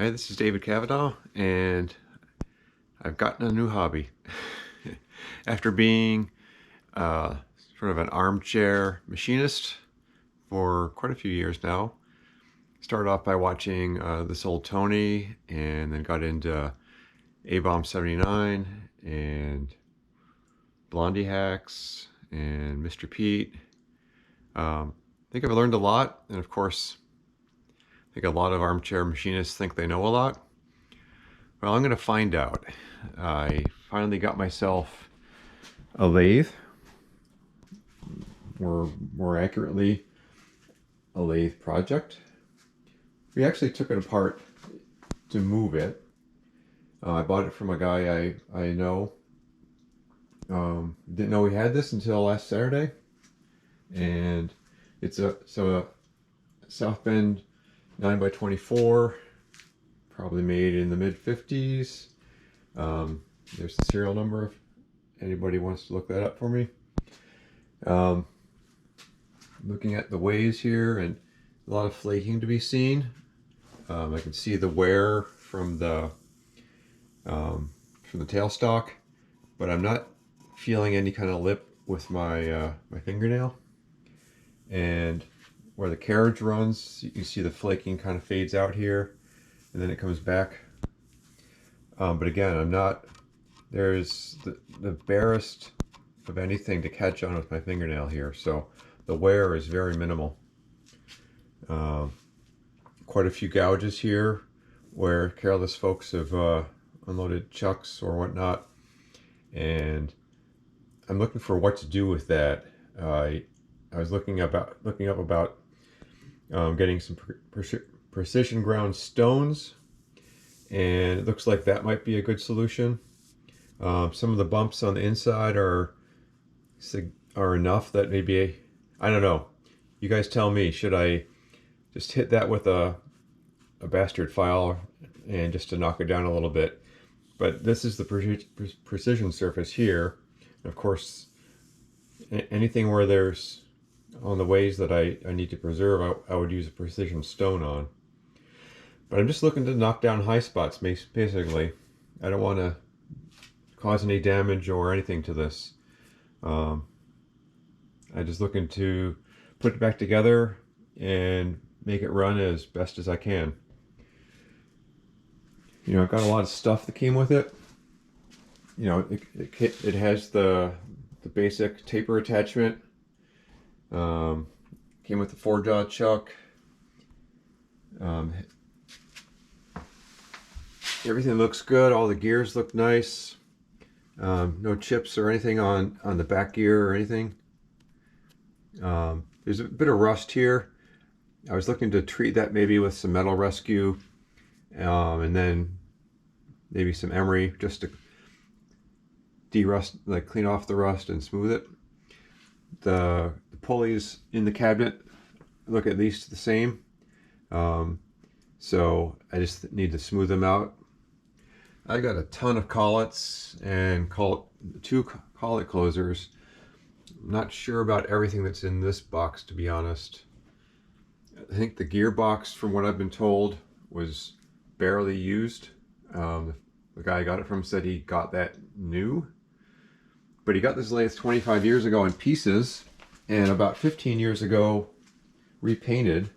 Hi, this is David Cavanaugh, and I've gotten a new hobby. After being uh, sort of an armchair machinist for quite a few years now, started off by watching This Old Tony, and then got into A-Bomb 79 and Blondie Hacks and Mr. Pete. I think I've learned a lot, and of course, I think a lot of armchair machinists think they know a lot. Well, I'm going to find out. I finally got myself a lathe, or more accurately, a lathe project. We actually took it apart to move it. I bought it from a guy I know. Didn't know we had this until last Saturday, and it's a Southbend 9x24, probably made in the mid-50s. There's the serial number if anybody wants to look that up for me. Looking at the ways here, and a lot of flaking to be seen. I can see the wear from the tailstock, but I'm not feeling any kind of lip with my my fingernail. And where the carriage runs, you see the flaking kind of fades out here, and then it comes back. But again, I'm not. There's the barest of anything to catch on with my fingernail here, so the wear is very minimal. Quite a few gouges here where careless folks have unloaded chucks or whatnot, and I'm looking for what to do with that. I was looking up about getting some precision ground stones, and it looks like that might be a good solution. Some of the bumps on the inside are enough that maybe, I don't know. You guys tell me, should I just hit that with a bastard file and just to knock it down a little bit? But this is the precision surface here. Of course, anything where there's on the ways that I need to preserve, I would use a precision stone on. But I'm just looking to knock down high spots, basically. I don't want to cause any damage or anything to this. I'm just looking to put it back together and make it run as best as I can. You know, I've got a lot of stuff that came with it. You know, it has the basic taper attachment. Came with the 4-jaw chuck. Everything looks good. All the gears look nice. No chips or anything on the back gear or anything. There's a bit of rust here. I was looking to treat that maybe with some metal rescue, and then maybe some emery just to de-rust, like clean off the rust and smooth it. The pulleys in the cabinet look at least the same, so I just need to smooth them out. I got a ton of collets and 2 collet closers. I'm not sure about everything that's in this box, to be honest. I think the gearbox, from what I've been told, was barely used. The guy I got it from said he got that new, but he got this lathe 25 years ago in pieces, and about 15 years ago repainted.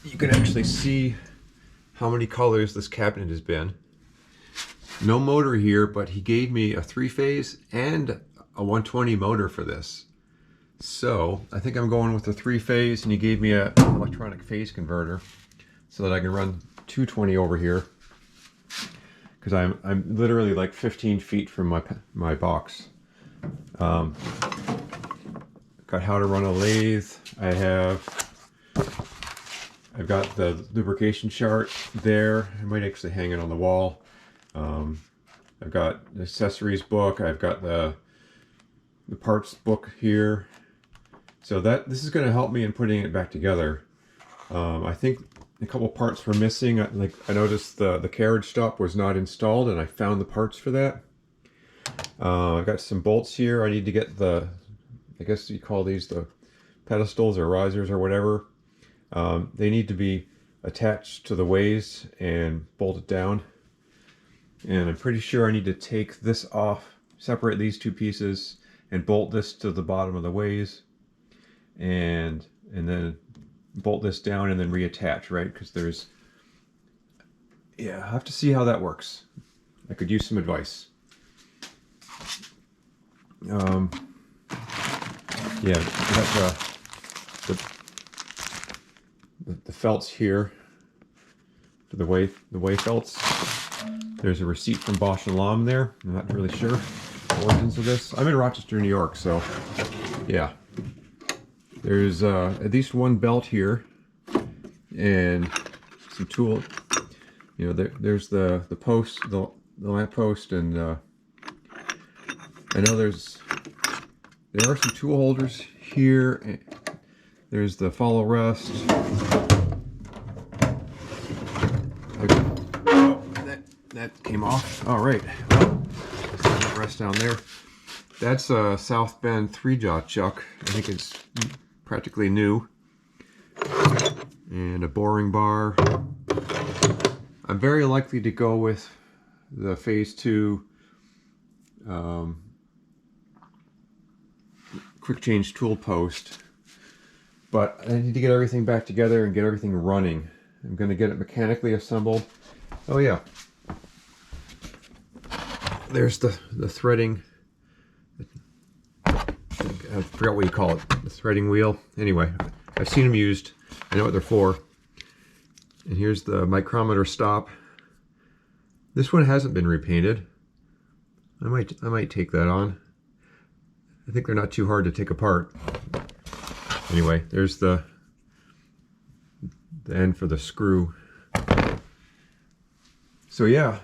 You can actually see how many colors this cabinet has been. No motor here, but he gave me a 3-phase and a 120 motor for this. So I think I'm going with the 3-phase, and he gave me an electronic phase converter so that I can run 220 over here, because I'm literally like 15 feet from my box. Got how to run a lathe. I've got the lubrication chart there. I might actually hang it on the wall. I've got the accessories book. I've got the parts book here. So this is going to help me in putting it back together. I think a couple parts were missing. Like I noticed the carriage stop was not installed, and I found the parts for that. I've got some bolts here. I need to get I guess you call these the pedestals or risers or whatever. They need to be attach to the ways and bolt it down. And I'm pretty sure I need to take this off, separate these two pieces, and bolt this to the bottom of the ways, and then bolt this down and then reattach, right? Because there's, yeah, I have to see how that works. I could use some advice. Yeah, got the felts here, the way felts. There's a receipt from Bosch and Lomb there. I'm not really sure the origins of this. I'm in Rochester, New York, so yeah. There's at least one belt here and some tool. You know, there's the post, the lamp post, and I know there are some tool holders here. There's the follow rest. Oh, that came off. All right. Well, that rest down there. That's a Southbend 3-jaw chuck. I think it's practically new. And a boring bar. I'm very likely to go with the Phase 2 quick change tool post, but I need to get everything back together and get everything running. I'm going to get it mechanically assembled. Oh yeah, there's the threading. I forgot what you call it, the threading wheel. Anyway, I've seen them used. I know what they're for. And here's the micrometer stop. This one hasn't been repainted. I might take that on. I think they're not too hard to take apart. Anyway, there's the end for the screw. So yeah,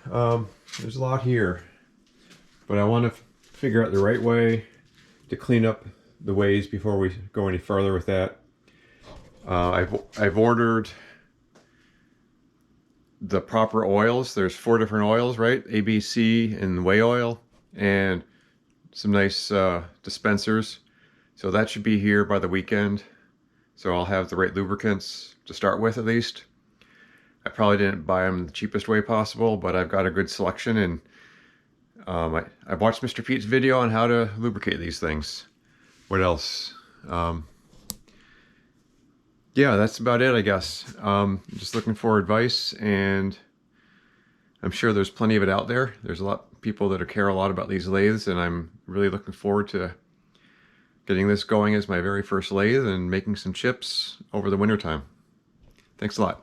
there's a lot here, but I want to figure out the right way to clean up the ways before we go any further with that. I've ordered the proper oils. There's 4 different oils, right? ABC and whey oil, and some nice dispensers. So that should be here by the weekend. So I'll have the right lubricants to start with, at least. I probably didn't buy them the cheapest way possible, but I've got a good selection, and I watched Mr. Pete's video on how to lubricate these things. What else? Yeah, that's about it, I guess. Just looking for advice, and I'm sure there's plenty of it out there. There's a lot of people that care a lot about these lathes, and I'm really looking forward to getting this going as my very first lathe and making some chips over the winter time. Thanks a lot.